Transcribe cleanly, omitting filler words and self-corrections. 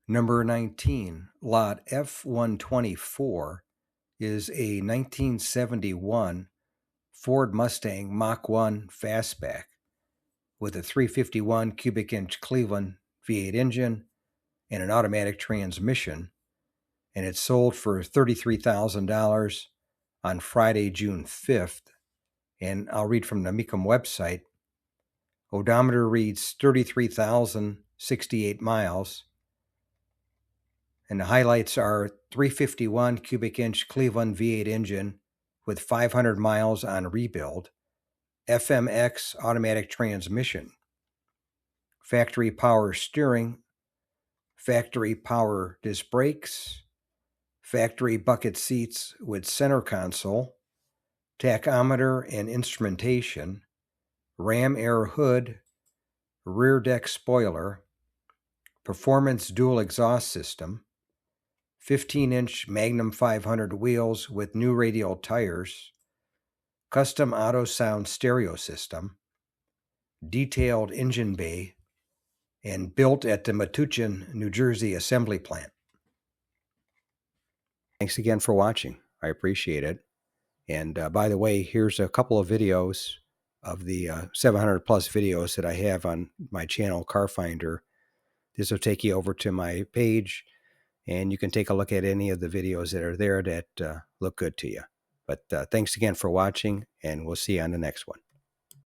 Number 19, lot F124, is a 1971 Ford Mustang Mach 1 Fastback with a 351 cubic inch Cleveland V8 engine and an automatic transmission, and it sold for $33,000 on Friday, June 5th. And I'll read from the Mecum website. Odometer reads 33,068 miles. And the highlights are 351 cubic inch Cleveland V8 engine with 500 miles on rebuild, FMX automatic transmission, factory power steering, factory power disc brakes, factory bucket seats with center console, tachometer and instrumentation, ram air hood, rear deck spoiler, performance dual exhaust system, 15-inch Magnum 500 wheels with new radial tires, custom auto sound stereo system, detailed engine bay, and built at the Metuchen, New Jersey assembly plant. Thanks again for watching. I appreciate it. And by the way, here's a couple of videos of the 700 plus videos that I have on my channel, Car Finder. This will take you over to my page, and you can take a look at any of the videos that are there that look good to you. But thanks again for watching, and we'll see you on the next one.